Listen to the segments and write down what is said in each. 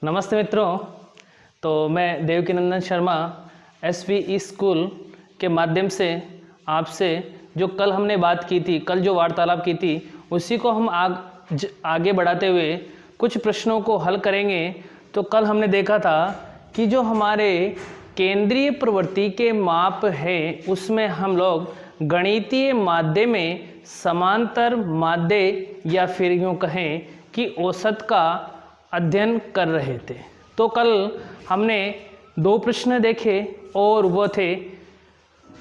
नमस्ते मित्रों। तो मैं देवकीनंदन शर्मा SVE स्कूल के माध्यम से आपसे जो कल हमने बात की थी, कल जो वार्तालाप की थी, उसी को हम आगे बढ़ाते हुए कुछ प्रश्नों को हल करेंगे। तो कल हमने देखा था कि जो हमारे केंद्रीय प्रवृत्ति के माप है उसमें हम लोग गणितीय माध्य में समांतर माध्य या फिर यूँ कहें कि औसत का अध्ययन कर रहे थे। तो कल हमने दो प्रश्न देखे और वो थे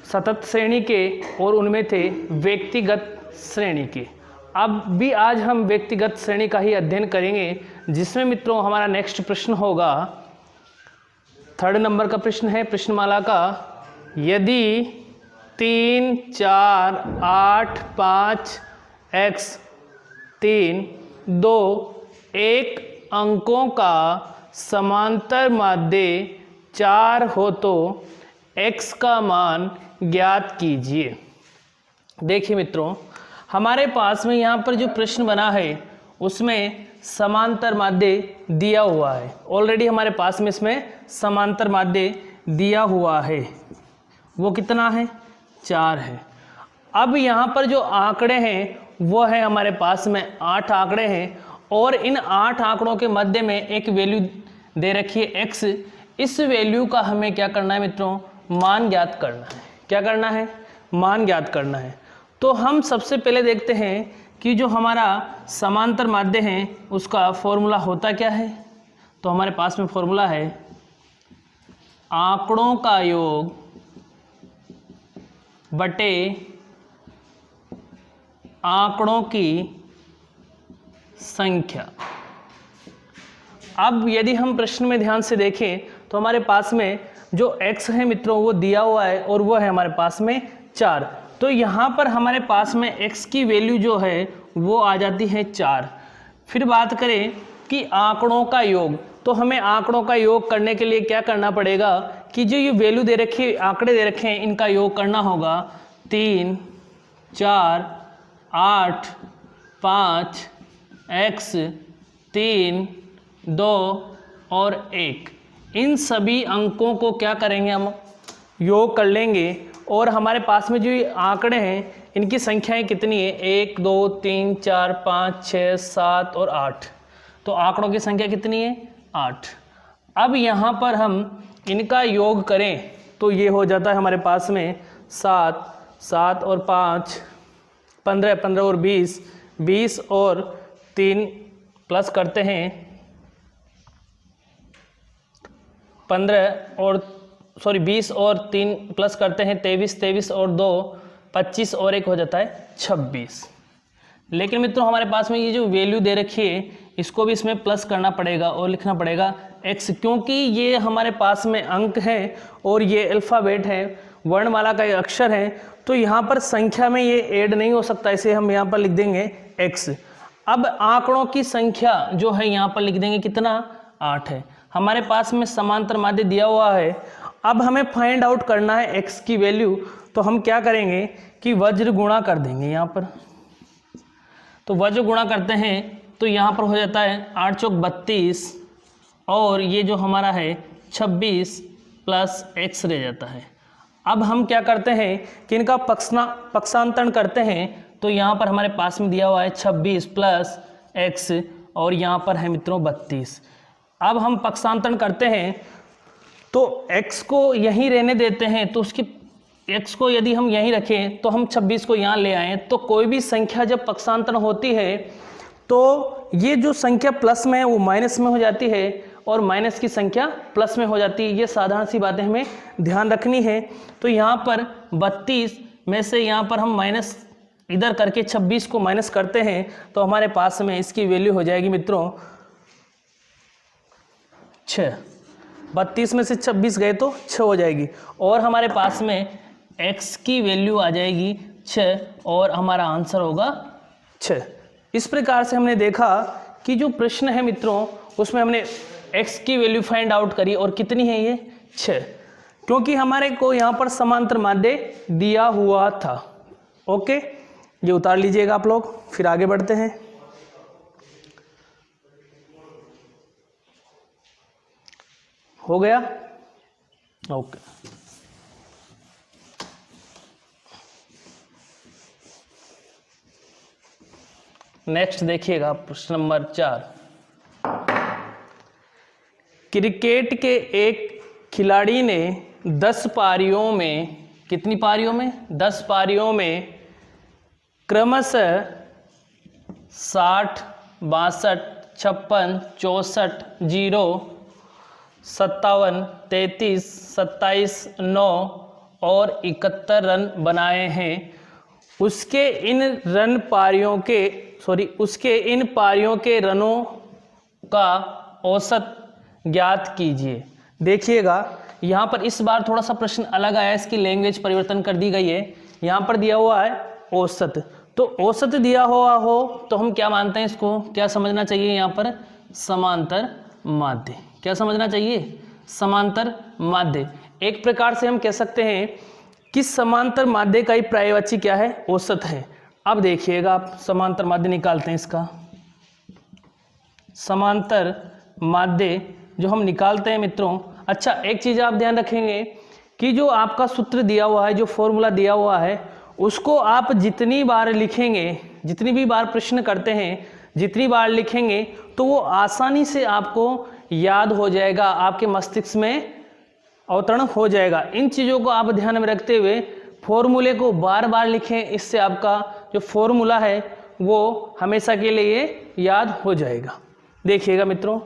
सतत श्रेणी के और उनमें थे व्यक्तिगत श्रेणी के। अब भी आज हम व्यक्तिगत श्रेणी का ही अध्ययन करेंगे, जिसमें मित्रों हमारा नेक्स्ट प्रश्न होगा 3rd नंबर का प्रश्न है प्रश्नमाला का। यदि 3, 4, 8, 5, x 3, 2, 1 अंकों का समांतर माध्य 4 हो तो x का मान ज्ञात कीजिए। देखिए मित्रों, हमारे पास में यहाँ पर जो प्रश्न बना है उसमें समांतर माध्य दिया हुआ है। ऑलरेडी हमारे पास में इसमें समांतर माध्य दिया हुआ है, वो कितना है? 4 है। अब यहाँ पर जो आंकड़े हैं वो है हमारे पास में 8 आंकड़े हैं और इन 8 आंकड़ों के मध्य में एक वैल्यू दे रखी है x। इस वैल्यू का हमें क्या करना है मित्रों? मान ज्ञात करना है। क्या करना है? मान ज्ञात करना है। तो हम सबसे पहले देखते हैं कि जो हमारा समांतर माध्य है उसका फॉर्मूला होता क्या है। तो हमारे पास में फॉर्मूला है आंकड़ों का योग बटे आंकड़ों की संख्या। अब यदि हम प्रश्न में ध्यान से देखें तो हमारे पास में जो x है मित्रों वो दिया हुआ है और वो है हमारे पास में 4। तो यहाँ पर हमारे पास में x की वैल्यू जो है वो आ जाती है 4। फिर बात करें कि आंकड़ों का योग, तो हमें आंकड़ों का योग करने के लिए क्या करना पड़ेगा कि जो ये वैल्यू दे रखी, आंकड़े दे रखे हैं, इनका योग करना होगा। 3, 4, 8, 5, x 3, 2 और 1, इन सभी अंकों को क्या करेंगे? हम योग कर लेंगे और हमारे पास में जो ये आंकड़े हैं इनकी संख्याएं कितनी है? 1, 2, 3, 4, 5, 6, 7 और 8। तो आंकड़ों की संख्या कितनी है? 8। अब यहाँ पर हम इनका योग करें तो ये हो जाता है हमारे पास में 7, 7 और 5 15, 15 और 20, 20 और 3 प्लस करते हैं 20 और 3 प्लस करते हैं 23, 23 और 2 25 और 1 हो जाता है 26। लेकिन मित्रों हमारे पास में ये जो वैल्यू दे रखी है इसको भी इसमें प्लस करना पड़ेगा और लिखना पड़ेगा x, क्योंकि ये हमारे पास में अंक है और ये अल्फ़ाबेट है, वर्णमाला का एक अक्षर है। तो यहाँ पर संख्या में ये ऐड नहीं हो सकता, इसे हम यहाँ पर लिख देंगे x। अब आंकड़ों की संख्या जो है यहाँ पर लिख देंगे कितना? 8 है। हमारे पास में समांतर माध्य दिया हुआ है। अब हमें फाइंड आउट करना है x की वैल्यू। तो हम क्या करेंगे कि वज्र गुणा कर देंगे यहाँ पर। तो वज्र गुणा करते हैं तो यहाँ पर हो जाता है 8 चौक 32 और ये जो हमारा है 26 प्लस x रह जाता है। अब हम क्या करते हैं कि इनका पक्षांतरण करते हैं। तो यहाँ पर हमारे पास में दिया हुआ है 26 प्लस x और यहाँ पर है मित्रों 32। अब हम पक्षांतरण करते हैं तो x को यहीं रहने देते हैं। तो उसकी x को यदि हम यहीं रखें तो हम 26 को यहाँ ले आएँ, तो कोई भी संख्या जब पक्षांतरण होती है तो ये जो संख्या प्लस में है वो माइनस में हो जाती है और माइनस की संख्या प्लस में हो जाती है। ये साधारण सी बातें हमें ध्यान रखनी है। तो यहाँ पर 32 में से यहाँ पर हम माइनस इधर करके 26 को माइनस करते हैं तो हमारे पास में इसकी वैल्यू हो जाएगी मित्रों 6। 32 में से 26 गए तो 6 हो जाएगी और हमारे पास में x की वैल्यू आ जाएगी 6 और हमारा आंसर होगा 6। इस प्रकार से हमने देखा कि जो प्रश्न है मित्रों उसमें हमने x की वैल्यू फाइंड आउट करी और कितनी है ये? 6, क्योंकि हमारे को यहाँ पर समांतर माध्य दिया हुआ था। ओके, ये उतार लीजिएगा आप लोग, फिर आगे बढ़ते हैं। हो गया? ओके। नेक्स्ट देखिएगा प्रश्न नंबर 4। क्रिकेट के एक खिलाड़ी ने 10 पारियों में, कितनी पारियों में? 10 पारियों में क्रमशः 60, 62, 56, 64, 0, 57, 33, 27, 9 और 71 रन बनाए हैं। उसके इन पारियों के रनों का औसत ज्ञात कीजिए। देखिएगा यहाँ पर इस बार थोड़ा सा प्रश्न अलग आया, इसकी लैंग्वेज परिवर्तन कर दी गई है। यहाँ पर दिया हुआ है औसत, तो औसत दिया हुआ हो तो हम क्या मानते हैं, इसको क्या समझना चाहिए? यहाँ पर समांतर माध्य। क्या समझना चाहिए? समांतर माध्य। एक प्रकार से हम कह सकते हैं कि समांतर माध्य का ही पर्यायवाची क्या है? औसत है। अब देखिएगा आप समांतर माध्य निकालते हैं इसका। समांतर माध्य जो हम निकालते हैं मित्रों, अच्छा एक चीज़ आप ध्यान रखेंगे कि जो आपका सूत्र दिया हुआ है, जो फॉर्मूला दिया हुआ है, उसको आप जितनी बार लिखेंगे, जितनी भी बार प्रश्न करते हैं, जितनी बार लिखेंगे तो वो आसानी से आपको याद हो जाएगा, आपके मस्तिष्क में अवतरण हो जाएगा। इन चीज़ों को आप ध्यान में रखते हुए फॉर्मूले को बार बार लिखें, इससे आपका जो फॉर्मूला है वो हमेशा के लिए याद हो जाएगा। देखिएगा मित्रों,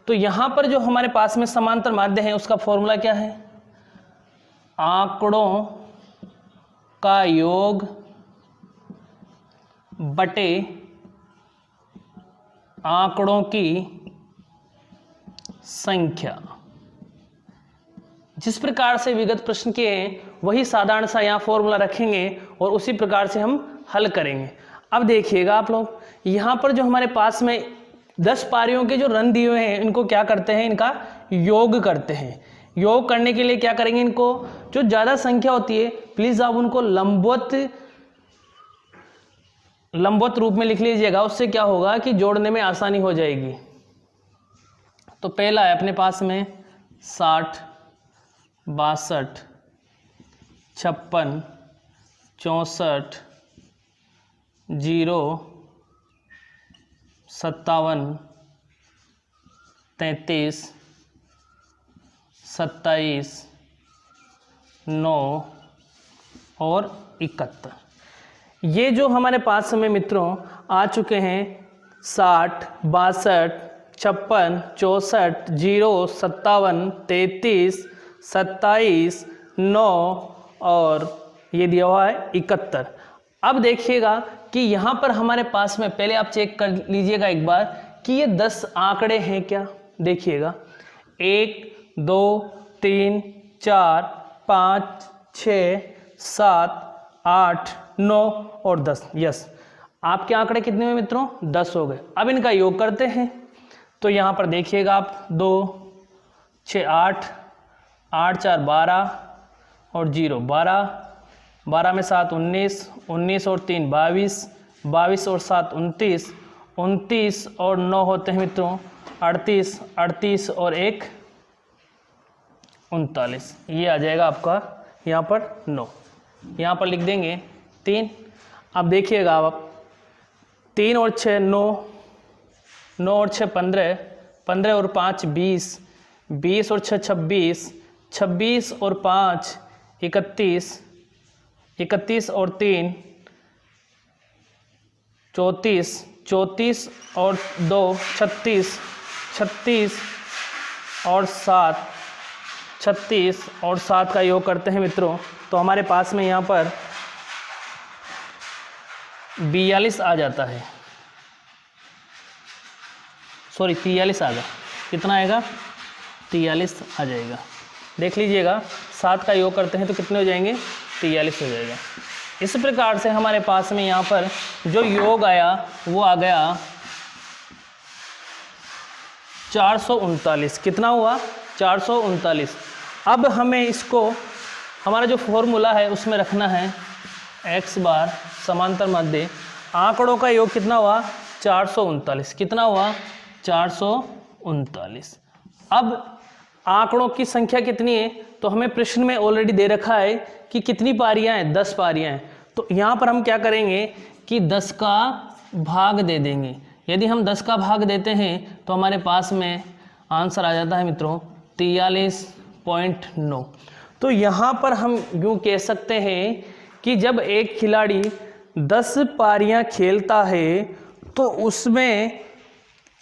तो यहाँ पर जो हमारे पास में समांतर माध्य है उसका फॉर्मूला क्या है? आंकड़ों का योग बटे आंकड़ों की संख्या। जिस प्रकार से विगत प्रश्न के हैं वही साधारण सा यहाँ फॉर्मूला रखेंगे और उसी प्रकार से हम हल करेंगे। अब देखिएगा आप लोग, यहाँ पर जो हमारे पास में 10 पारियों के जो रन दिए हुए हैं इनको क्या करते हैं? इनका योग करते हैं। योग करने के लिए क्या करेंगे? इनको जो ज़्यादा संख्या होती है प्लीज़ आप उनको लंबवत रूप में लिख लीजिएगा, उससे क्या होगा कि जोड़ने में आसानी हो जाएगी। तो पहला है अपने पास में 60, 62, 56, 64, 0, 57, 33, 27, 9 और 71। ये जो हमारे पास में मित्रों आ चुके हैं 60, 62, 56, 64, 0, 57, 33, 27, 9 और ये दिया हुआ है 71। अब देखिएगा कि यहाँ पर हमारे पास में, पहले आप चेक कर लीजिएगा एक बार कि ये 10 आंकड़े हैं क्या। देखिएगा 1, 2, 3, 4, 5, 6, 7, 8, 9 और 10। यस, आपके आंकड़े कितने हुए मित्रों? 10 हो गए। अब इनका योग करते हैं। तो यहाँ पर देखिएगा आप 2, 6, 8, 8, 4, 12 और 0, 12, 12 में 7, 19, 19 और 3, 22, 22 और 7, 29, 29 और 9 होते हैं मित्रों 38, 38 और 1, 39। ये आ जाएगा आपका यहाँ पर 9। यहाँ पर लिख देंगे 3। अब देखिएगा आप 3 और 6 9, 9 और 6 15, 15 और 5 20, 20 और 6 26, 26 और 5 31, 31 और 3 34, 34 और 2 36, 36 और 7 36 और 7 का योग करते हैं मित्रों, तो हमारे पास में यहाँ पर 42 आ जाता है। सॉरी 43 आ गया। कितना आएगा? 43 आ जाएगा। देख लीजिएगा 7 का योग करते हैं तो कितने हो जाएंगे? 43 हो जाएगा। इस प्रकार से हमारे पास में यहाँ पर जो योग आया वो आ गया 439। कितना हुआ? 439। अब हमें इसको हमारा जो फॉर्मूला है उसमें रखना है x बार समांतर माध्य आंकड़ों का योग कितना हुआ? 439। कितना हुआ? 439। अब आंकड़ों की संख्या कितनी है, तो हमें प्रश्न में ऑलरेडी दे रखा है कि कितनी पारियां हैं, 10 पारियां हैं। तो यहाँ पर हम क्या करेंगे कि 10 का भाग दे देंगे। यदि हम 10 का भाग देते हैं तो हमारे पास में आंसर आ जाता है मित्रों 43.9। तो यहाँ पर हम यूँ कह सकते हैं कि जब एक खिलाड़ी 10 पारियां खेलता है तो उसमें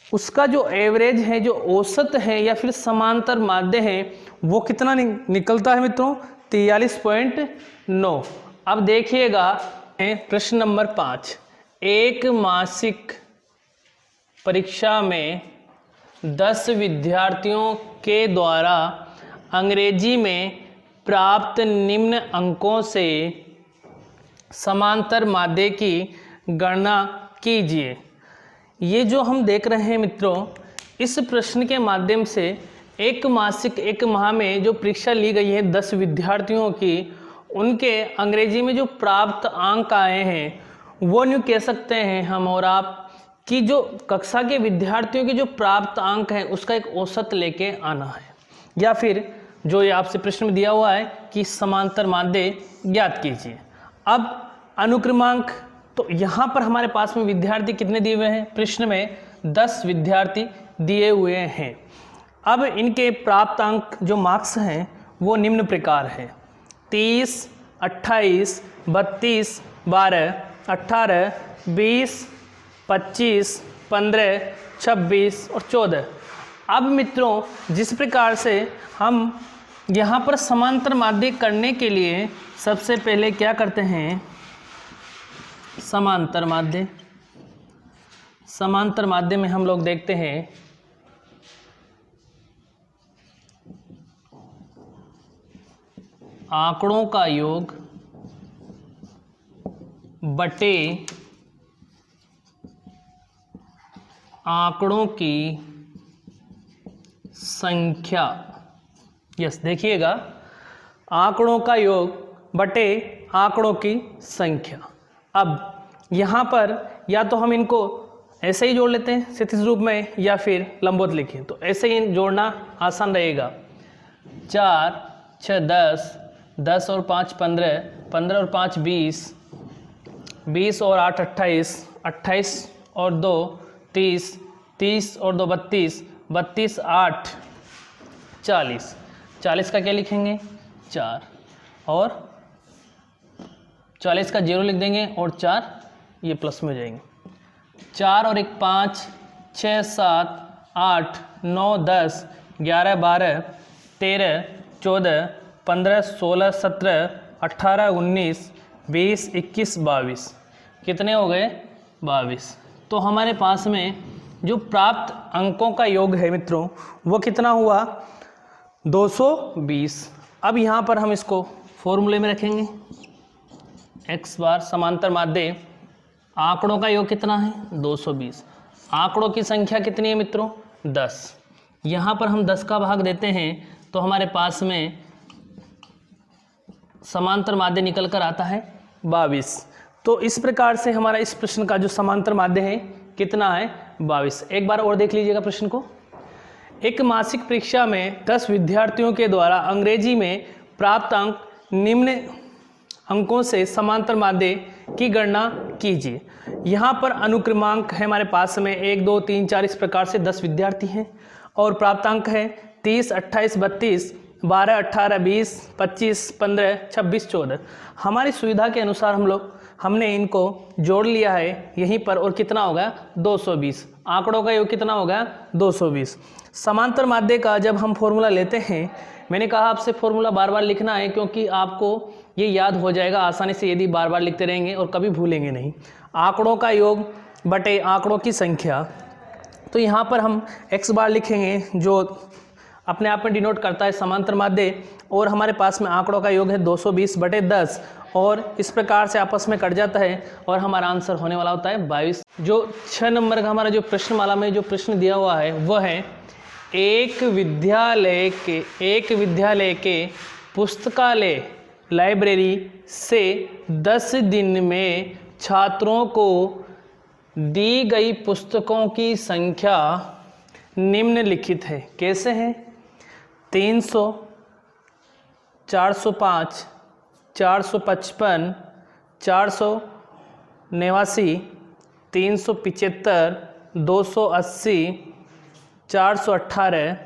उसका जो एवरेज है, जो औसत है या फिर समांतर माध्य है, वो कितना निकलता है मित्रों 43.9। अब देखिएगा प्रश्न नंबर 5, एक मासिक परीक्षा में 10 विद्यार्थियों के द्वारा अंग्रेजी में प्राप्त निम्न अंकों से समांतर माध्य की गणना कीजिए। ये जो हम देख रहे हैं मित्रों, इस प्रश्न के माध्यम से एक माह में जो परीक्षा ली गई है 10 विद्यार्थियों की, उनके अंग्रेजी में जो प्राप्त अंक आए हैं वो यूँ कह सकते हैं हम और आप कि जो कक्षा के विद्यार्थियों के जो प्राप्त अंक हैं उसका एक औसत लेके आना है, या फिर जो ये आपसे प्रश्न में दिया हुआ है कि समांतर माध्य ज्ञात कीजिए। अब अनुक्रमांक, तो यहाँ पर हमारे पास में विद्यार्थी कितने दिए हुए हैं, प्रश्न में 10 विद्यार्थी दिए हुए हैं। अब इनके प्राप्त अंक जो मार्क्स हैं वो निम्न प्रकार है 30, 28, 32, 12, 18, 20, 25, 15, 26 और 14। अब मित्रों जिस प्रकार से हम यहाँ पर समांतर माध्य करने के लिए सबसे पहले क्या करते हैं, समांतर माध्य में हम लोग देखते हैं आंकड़ों का योग बटे आंकड़ों की संख्या। यस, देखिएगा आंकड़ों का योग बटे आंकड़ों की संख्या। अब यहाँ पर या तो हम इनको ऐसे ही जोड़ लेते हैं क्षैतिज रूप में, या फिर लंबवत लिखें, तो ऐसे ही जोड़ना आसान रहेगा। 4, 6, 10, 10 और 5 15, 15 और 5 20, 20 और 8 28, 28 और 2 30, 30 और 2 32, 32 8 40, 40 का क्या लिखेंगे 4, और 40 का 0 लिख देंगे और 4 ये प्लस में हो जाएंगे। 4 और 1 5, 6 7 8 9 10 11 12 13 14 15 16 17 18 19 20 21 22, कितने हो गए 22। तो हमारे पास में जो प्राप्त अंकों का योग है मित्रों वो कितना हुआ 220। अब यहाँ पर हम इसको फॉर्मूले में रखेंगे, x बार समांतर माध्य आंकड़ों का योग कितना है 220, आंकड़ों की संख्या कितनी है मित्रों 10। यहाँ पर हम 10 का भाग देते हैं तो हमारे पास में समांतर माध्य निकल कर आता है 22। तो इस प्रकार से हमारा इस प्रश्न का जो समांतर माध्य है कितना है 22। एक बार और देख लीजिएगा प्रश्न को। एक मासिक परीक्षा में 10 विद्यार्थियों के द्वारा अंग्रेजी में प्राप्त अंक निम्न अंकों से समांतर माध्य की गणना कीजिए। यहाँ पर अनुक्रमांक है हमारे पास में 1 2 3 4 इस प्रकार से 10 विद्यार्थी हैं और प्राप्तांक है 30 28 32 12 18 20 25 15 26 14। हमारी सुविधा के अनुसार हमने इनको जोड़ लिया है यहीं पर, और कितना होगा 220। आंकड़ों का योग कितना होगा 220। समांतर माध्य का जब हम फॉर्मूला लेते हैं, मैंने कहा आपसे फॉर्मूला बार बार लिखना है क्योंकि आपको ये याद हो जाएगा आसानी से यदि बार बार लिखते रहेंगे और कभी भूलेंगे नहीं। आंकड़ों का योग बटे आंकड़ों की संख्या, तो यहाँ पर हम x बार लिखेंगे जो अपने आप में डिनोट करता है समांतर माध्य, और हमारे पास में आंकड़ों का योग है 220 बटे 10, और इस प्रकार से आपस में कट जाता है और हमारा आंसर होने वाला होता है 22। जो 6 नंबर का हमारा जो प्रश्नमाला में जो प्रश्न दिया हुआ है वह है एक विद्यालय के पुस्तकालय लाइब्रेरी से 10 दिन में छात्रों को दी गई पुस्तकों की संख्या निम्नलिखित है। कैसे है? 300, 405, 455, 489, 375, 280, 418,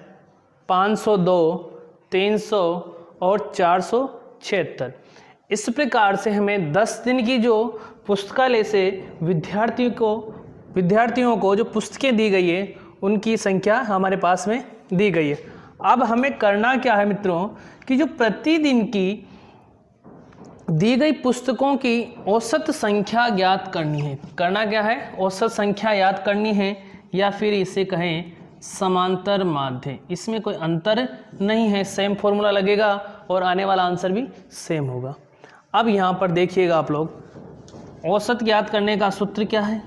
502, 300 और 476। इस प्रकार से हमें 10 दिन की जो पुस्तकालय से विद्यार्थियों को जो पुस्तकें दी गई है उनकी संख्या हमारे पास में दी गई है। अब हमें करना क्या है मित्रों कि जो प्रतिदिन की दी गई पुस्तकों की औसत संख्या ज्ञात करनी है। करना क्या है? औसत संख्या याद करनी है, या फिर इसे कहें समांतर माध्य। इसमें कोई अंतर नहीं है, सेम फॉर्मूला लगेगा और आने वाला आंसर भी सेम होगा। अब यहाँ पर देखिएगा आप लोग, औसत ज्ञात करने का सूत्र क्या है?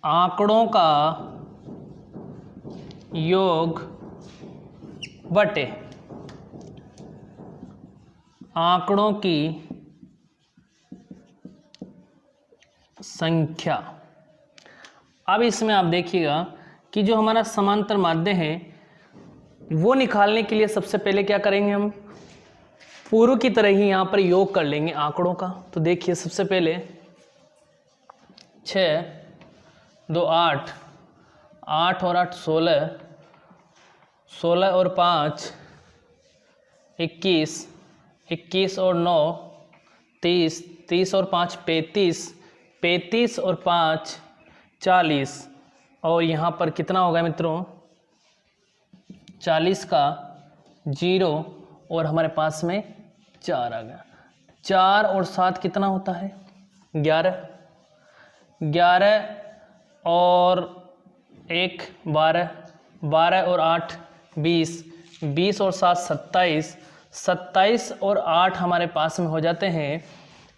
आंकड़ों का योग बटे आंकड़ों की संख्या। अब इसमें आप देखिएगा कि जो हमारा समांतर माध्य है वो निकालने के लिए सबसे पहले क्या करेंगे, हम पूर्व की तरह ही यहाँ पर योग कर लेंगे आंकड़ों का। तो देखिए सबसे पहले 6, 2, 8, 8 और 8 16, 16 और 5 21, 21 और 9 30, 30 और 5 35, 35 और 5 40, और यहाँ पर कितना होगा मित्रों? 40 का 0 और हमारे पास में 4 आ गया। 4 और 7 कितना होता है? 11, 11 और 1 12, 12 और 8 20, 20 और 7 27, 27 और 8 हमारे पास में हो जाते हैं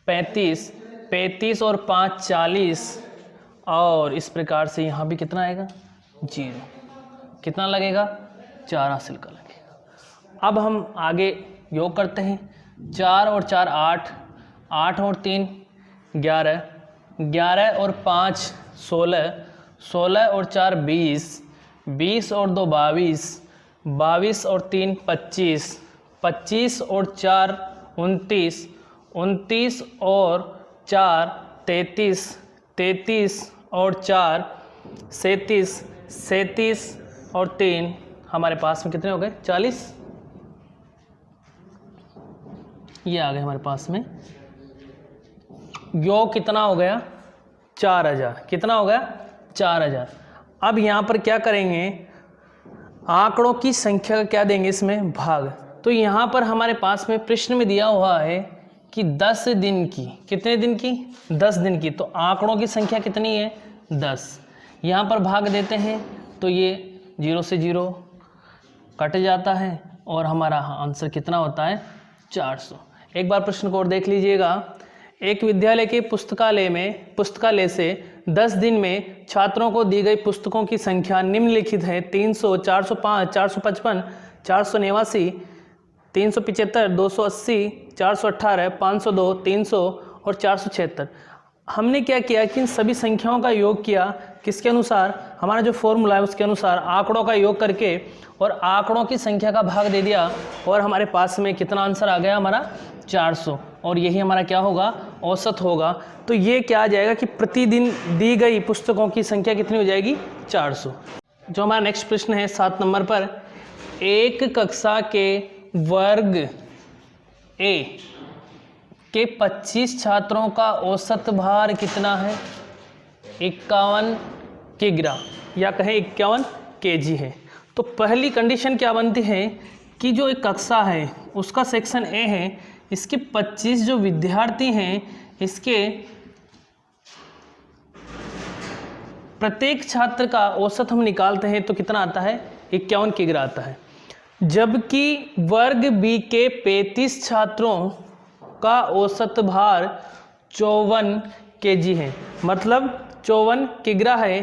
35, 35 और 5 40, और इस प्रकार से यहाँ भी कितना आएगा? 0। कितना लगेगा? 4 हासिल कर लगेगा। अब हम आगे योग करते हैं। 4 और 4 8, 8 और 3 11, 11 और 5 16, 16 और 4 20, 20 और 2 22, 22 और 3 25, 25 और 4 29, 29 और 4 33, 33 और 4 37, 37 और 3 हमारे पास में कितने हो गए? 40। ये आ गए हमारे पास में। योग कितना हो गया? 4000। कितना हो गया? 4000। अब यहाँ पर क्या करेंगे? आंकड़ों की संख्या का क्या देंगे इसमें? भाग। तो यहाँ पर हमारे पास में प्रश्न में दिया हुआ है कि 10 दिन की, कितने दिन की? 10 दिन की। तो आंकड़ों की संख्या कितनी है? 10। यहाँ पर भाग देते हैं तो ये 0 से 0 कट जाता है और हमारा आंसर कितना होता है? 400। एक बार प्रश्न को और देख लीजिएगा। एक विद्यालय के पुस्तकालय से 10 दिन में छात्रों को दी गई पुस्तकों की संख्या निम्नलिखित है: 300, 405, 455, 489, 375, 280, 418, 502, 300 और 476। हमने क्या किया कि इन सभी संख्याओं का योग किया। किसके अनुसार? हमारा जो फॉर्मूला है उसके अनुसार आंकड़ों का योग करके और आंकड़ों की संख्या का भाग दे दिया, और हमारे पास में कितना आंसर आ गया? हमारा 400। और यही हमारा क्या होगा? औसत होगा। तो ये क्या आ जाएगा कि प्रतिदिन दी गई पुस्तकों की संख्या कितनी हो जाएगी? 400। जो हमारा नेक्स्ट प्रश्न है 7 नंबर पर, एक कक्षा के वर्ग ए के 25 छात्रों का औसत भार कितना है? 51 किग्रा, या कहें 51 केजी है। तो पहली कंडीशन क्या बनती है कि जो एक कक्षा है उसका सेक्शन ए है, इसके 25 जो विद्यार्थी हैं, इसके प्रत्येक छात्र का औसत हम निकालते हैं तो कितना आता है? 51 किग्रा आता है। जबकि वर्ग बी के 35 छात्रों का औसत भार 54 केजी है, मतलब 54 किग्रा है।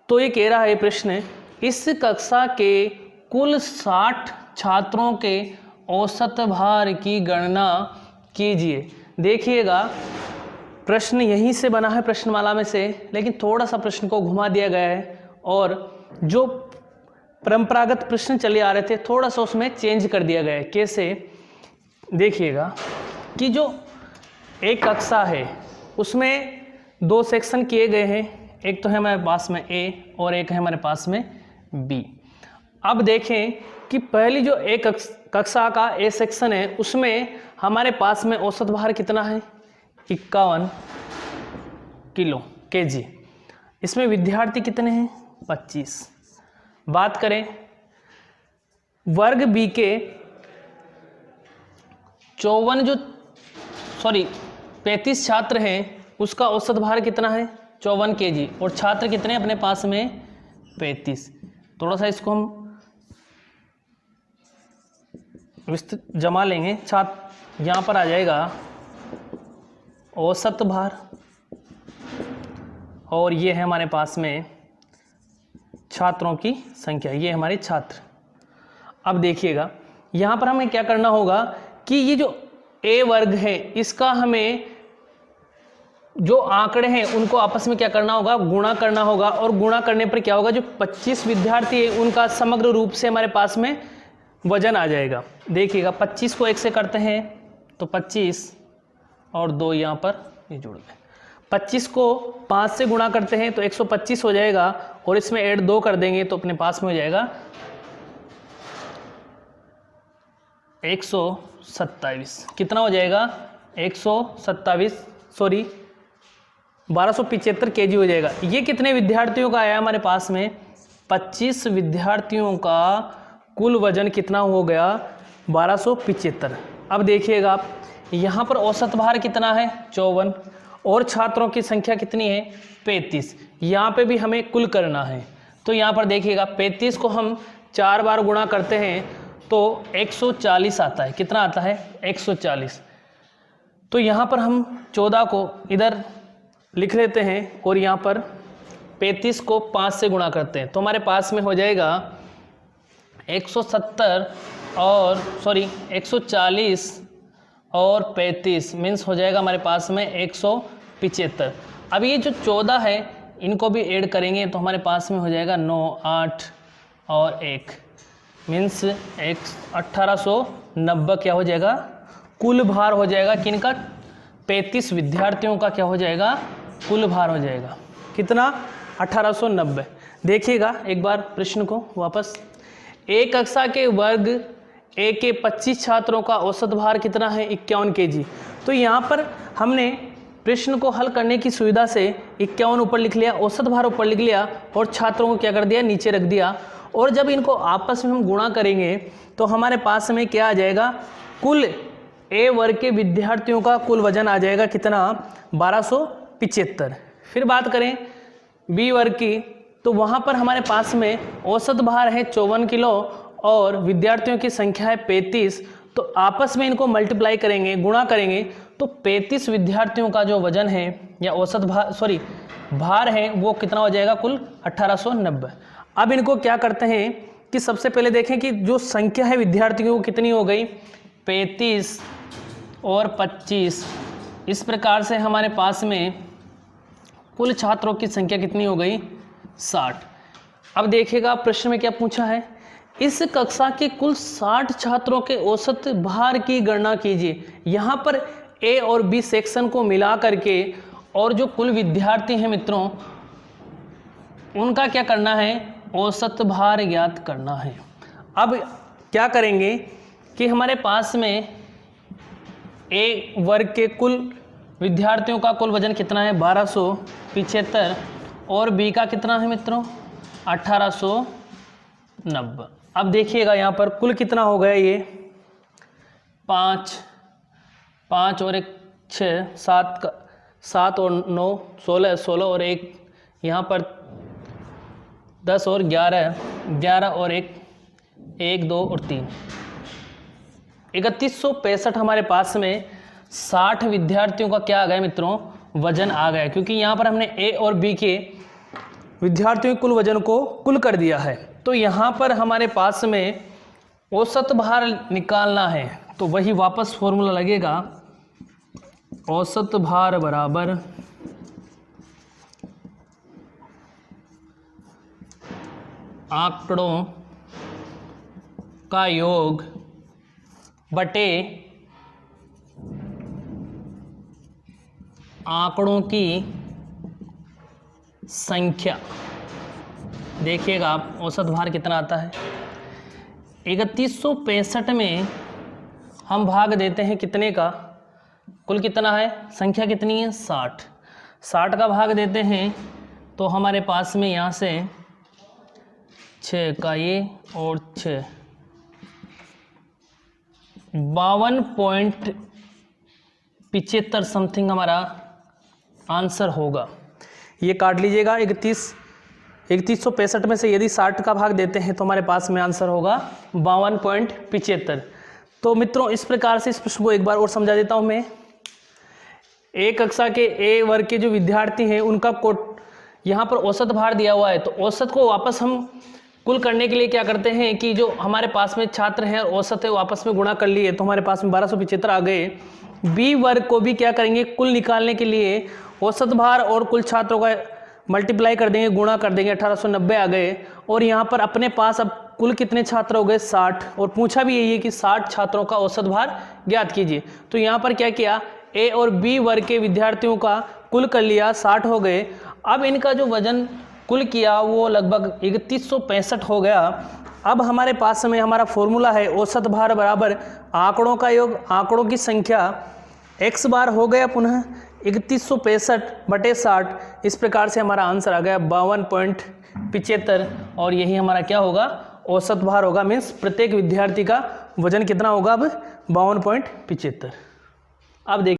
तो ये कह रहा है प्रश्न, इस कक्षा के कुल 60 छात्रों के औसत भार की गणना कीजिए। देखिएगा प्रश्न यहीं से बना है प्रश्नमाला में से, लेकिन थोड़ा सा प्रश्न को घुमा दिया गया है और जो परंपरागत प्रश्न चले आ रहे थे थोड़ा सा उसमें चेंज कर दिया गया है। कैसे, देखिएगा कि जो एक कक्षा है उसमें 2 सेक्शन किए गए हैं, एक तो है हमारे पास में ए और एक है हमारे पास में बी। अब देखें कि पहली जो एक कक्षा का ए सेक्शन है उसमें हमारे पास में औसत भार कितना है, 51 किलो केजी। इसमें विद्यार्थी कितने हैं, 25। बात करें वर्ग बी के 35 छात्र हैं, उसका औसत भार कितना है, 54 केजी, और छात्र कितने अपने पास में 35। थोड़ा सा इसको हम विस्तृत जमा लेंगे। छात्र यहाँ पर आ जाएगा औसत भार, और ये है हमारे पास में छात्रों की संख्या, ये हमारे छात्र। अब देखिएगा यहाँ पर हमें क्या करना होगा कि ये जो ए वर्ग है इसका हमें जो आंकड़े हैं उनको आपस में क्या करना होगा, गुणा करना होगा, और गुणा करने पर क्या होगा, जो 25 विद्यार्थी है उनका समग्र रूप से हमारे पास में वजन आ जाएगा। देखिएगा 25 को 1 से करते हैं तो 25 और 2 यहाँ पर ये जोड़ दें। 25 को 5 से गुणा करते हैं तो 125 हो जाएगा, और इसमें ऐड 2 कर देंगे तो अपने पास में हो जाएगा 127। कितना हो जाएगा, 1275 केजी हो जाएगा। ये कितने विद्यार्थियों का आया हमारे पास में, 25 विद्यार्थियों का कुल वजन कितना हो गया, 1275। अब देखिएगा आप यहाँ पर औसत भार कितना है, 54, और छात्रों की संख्या कितनी है, 35। यहाँ पे भी हमें कुल करना है, तो यहाँ पर देखिएगा 35 को हम 4 बार गुणा करते हैं तो 140 आता है। कितना आता है, 140। तो यहाँ पर हम 14 को इधर लिख लेते हैं, और यहाँ पर 35 को 5 से गुणा करते हैं तो हमारे पास में हो जाएगा 140 और 35 मीन्स हो जाएगा हमारे पास में 175। अब ये जो 14 है इनको भी ऐड करेंगे तो हमारे पास में हो जाएगा 9, 8 और 1 मीन्स 1890 क्या हो जाएगा, कुल भार हो जाएगा किनका, 35 विद्यार्थियों का क्या हो जाएगा, कुल भार हो जाएगा। कितना, 1890। देखिएगा एक बार प्रश्न को वापस, एक कक्षा के वर्ग ए के 25 छात्रों का औसत भार कितना है, 51 केजी। तो यहाँ पर हमने प्रश्न को हल करने की सुविधा से 51 ऊपर लिख लिया, औसत भार ऊपर लिख लिया, और छात्रों को क्या कर दिया, नीचे रख दिया। और जब इनको आपस में हम गुणा करेंगे तो हमारे पास में क्या आ जाएगा, कुल ए वर्ग के विद्यार्थियों का कुल वजन आ जाएगा कितना, 1275। फिर बात करें बी वर्ग की, तो वहाँ पर हमारे पास में औसत भार है 54 किलो और विद्यार्थियों की संख्या है 35। तो आपस में इनको मल्टीप्लाई करेंगे, गुणा करेंगे, तो 35 विद्यार्थियों का जो वजन है या औसत भार भार है वो कितना हो जाएगा, कुल 1890। अब इनको क्या करते हैं कि सबसे पहले देखें कि जो संख्या है विद्यार्थियों की कितनी हो गई, 35 और 25। इस प्रकार से हमारे पास में कुल छात्रों की संख्या कितनी हो गई, 60। अब देखिएगा प्रश्न में क्या पूछा है, इस कक्षा के कुल 60 छात्रों के औसत भार की गणना कीजिए। यहाँ पर ए और बी सेक्शन को मिला करके और जो कुल विद्यार्थी हैं मित्रों उनका क्या करना है, औसत भार ज्ञात करना है। अब क्या करेंगे कि हमारे पास में ए वर्ग के कुल विद्यार्थियों का कुल वजन कितना है, 1275, और बी का कितना है मित्रों, 1890। अब देखिएगा यहाँ पर कुल कितना हो गया, ये 5 और 1 6, 7 और 9 16 और 1 यहाँ पर 10 और 11 और 1 2 और 3 3165 हमारे पास में 60 विद्यार्थियों का क्या आ गया मित्रों, वजन आ गया, क्योंकि यहाँ पर हमने ए और बी के विद्यार्थियों के कुल वजन को कुल कर दिया है। तो यहाँ पर हमारे पास में औसत भार निकालना है, तो वही वापस फॉर्मूला लगेगा, औसत भार बराबर आंकड़ों का योग बटे आंकड़ों की संख्या। देखिएगा आप औसत भार कितना आता है। 3165 में हम भाग देते हैं कितने का, कुल कितना है, संख्या कितनी है 60। 60 का भाग देते हैं तो हमारे पास में यहाँ से 6 का ये और 6, 52.75 समथिंग हमारा आंसर होगा। ये काट लीजिएगा। 3165 में से यदि 60 का भाग देते हैं तो हमारे पास में आंसर होगा 52.75। तो मित्रों इस प्रकार से इस प्रश्न को एक बार और समझा देता हूं मैं। एक कक्षा के ए वर्ग के जो विद्यार्थी हैं उनका कोट यहाँ पर औसत भार दिया हुआ है, तो औसत को वापस हम कुल करने के लिए क्या करते हैं कि जो हमारे पास में छात्र हैं और औसत है वो आपस में गुणा कर लिए तो हमारे पास में 1275 आ गए। बी वर्ग को भी क्या करेंगे, कुल निकालने के लिए औसत भार और कुल छात्रों का मल्टीप्लाई कर देंगे, गुणा कर देंगे, 1890 आ गए। और यहाँ पर अपने पास अब कुल कितने छात्र हो गए 60, और पूछा भी यही है कि 60 छात्रों का औसत भार ज्ञात कीजिए। तो यहाँ पर क्या किया, ए और बी वर्ग के विद्यार्थियों का कुल कर लिया, 60 हो गए। अब इनका जो वजन कुल किया वो लगभग 3165 हो गया। अब हमारे पास में हमारा फॉर्मूला है औसत भार बराबर आंकड़ों का योग आंकड़ों की संख्या x बार हो गया पुनः 3165 बटे 60। इस प्रकार से हमारा आंसर आ गया 52.75, और यही हमारा क्या होगा, औसत भार होगा। मीन्स प्रत्येक विद्यार्थी का वजन कितना होगा अब 52.75। अब देखिए